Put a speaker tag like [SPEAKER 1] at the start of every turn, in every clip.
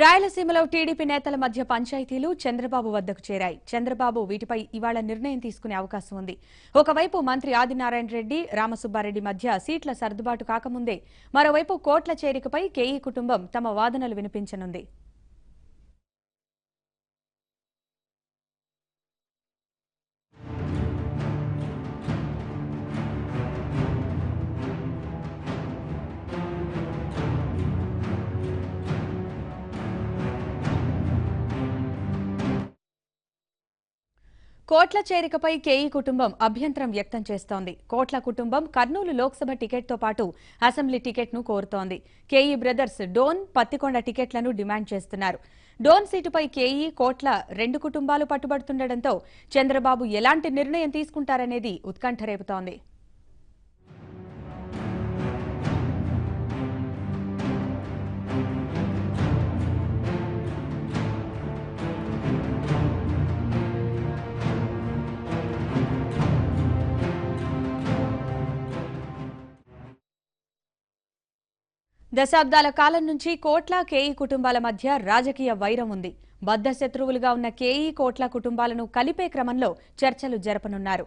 [SPEAKER 1] రాయలసీమలో టీడీపీ నేతల మధ్య పంచాయతీలు చంద్రబాబు వద్దకు చేరాయి. చంద్రబాబు వీటిపై ఇవాళ నిర్ణయం తీసుకునే అవకాశం ఉంది. ఒకవైపు మంత్రి ఆదినారాయణ రెడ్డి, రామసుబ్బారెడ్డి మధ్య సీట్ల సర్దుబాటు కాకముందే మరోవైపు కోట్ల చేరికపై కేఈ కుటుంబం తమ వాదనలు వినిపించనుంది. కోట్ల చేరికపై కేఈ కుటుంబం అభ్యంతరం వ్యక్తం చేస్తోంది. కోట్ల కుటుంబం కర్నూలు లోక్సభ టికెట్తో పాటు అసెంబ్లీ టికెట్ను కోరుతోంది. కేఈ బ్రదర్స్ డోన్, పత్తికొండ టికెట్లను డిమాండ్ చేస్తున్నారు. డోన్ సీటుపై కేఈ, కోట్ల రెండు కుటుంబాలు పట్టుబడుతుండటంతో చంద్రబాబు ఎలాంటి నిర్ణయం తీసుకుంటారనేది ఉత్కంఠ రేపుతోంది. దశాబ్దాల కాలం నుంచి కోట్ల, కేఈ కుటుంబాల మధ్య రాజకీయ వైరం ఉంది. బద్ధ శత్రువులుగా ఉన్న కేఈ, కోట్ల కుటుంబాలను కలిపే క్రమంలో చర్చలు జరపనున్నారు.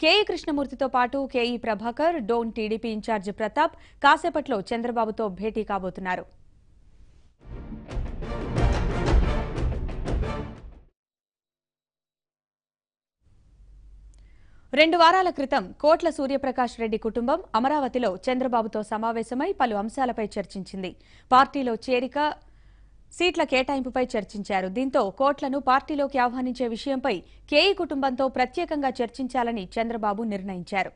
[SPEAKER 1] కేఈ కృష్ణమూర్తితో పాటు KE Prabhakar, Dhone TDP incharge Pratap కాసేపట్లో చంద్రబాబుతో భేటీ కాబోతున్నారు. 2 వారాల క్రితం కోట్ల సూర్యప్రకాష్ రెడ్డి కుటుంబం అమరావతిలో చంద్రబాబుతో సమావేశమై పలు అంశాలపై చర్చించింది. పార్టీలో చేరిక, సీట్ల కేటాయింపుపై చర్చించారు. దీంతో కోట్లను పార్టీలోకి ఆహ్వానించే విషయంపై కేఈ కుటుంబంతో ప్రత్యేకంగా చర్చించాలని చంద్రబాబు నిర్ణయించారు.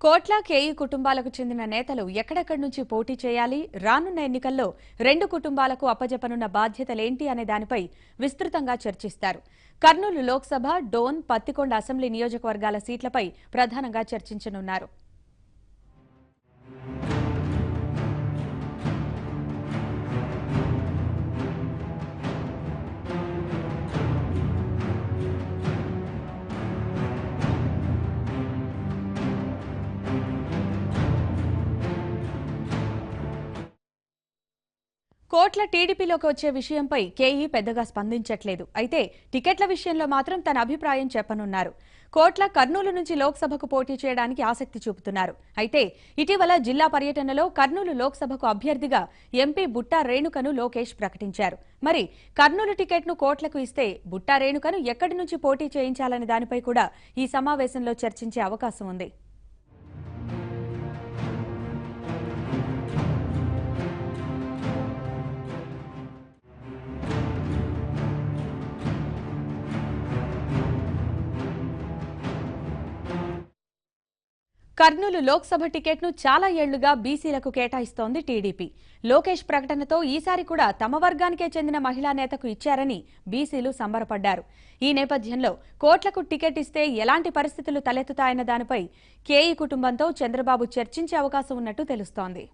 [SPEAKER 1] కోట్ల, కేఈ కుటుంబాలకు చెందిన నేతలు ఎక్కడెక్కడి నుంచి పోటీ చేయాలి, రానున్న ఎన్నికల్లో రెండు కుటుంబాలకు అప్పజెప్పనున్న బాధ్యతలేంటి అనే దానిపై విస్తృతంగా చర్చిస్తారు. కర్నూలు లోక్సభ, డోన్, పత్తికొండ అసెంబ్లీ నియోజకవర్గాల సీట్లపై ప్రధానంగా చర్చించనున్నారు. కోట్ల టీడీపీలోకి వచ్చే విషయంపై కేఈ పెద్దగా స్పందించట్లేదు. అయితే టికెట్ల విషయంలో మాత్రం తన అభిప్రాయం చెప్పనున్నారు. కోట్ల కర్నూలు నుంచి లోక్సభకు పోటీ చేయడానికి ఆసక్తి చూపుతున్నారు. అయితే ఇటీవల జిల్లా పర్యటనలో కర్నూలు లోక్సభకు అభ్యర్థిగా ఎంపీ బుట్టా రేణుకను లోకేష్ ప్రకటించారు. మరి కర్నూలు టికెట్ను కోట్లకు ఇస్తే బుట్టా రేణుకను ఎక్కడి నుంచి పోటీ చేయించాలనే దానిపై కూడా ఈ సమావేశంలో చర్చించే అవకాశం ఉంది. కర్నూలు లోక్సభ టికెట్ను చాలా ఏళ్లుగా బీసీలకు కేటాయిస్తోంది టీడీపీ. లోకేష్ ప్రకటనతో ఈసారి కూడా తమ వర్గానికే చెందిన మహిళా నేతకు ఇచ్చారని బీసీలు సంబరపడ్డారు. ఈ నేపథ్యంలో కోట్లకు టికెట్ ఇస్తే ఎలాంటి పరిస్థితులు తలెత్తుతాయన్న దానిపై కేఈ కుటుంబంతో చంద్రబాబు చర్చించే అవకాశం ఉన్నట్టు తెలుస్తోంది.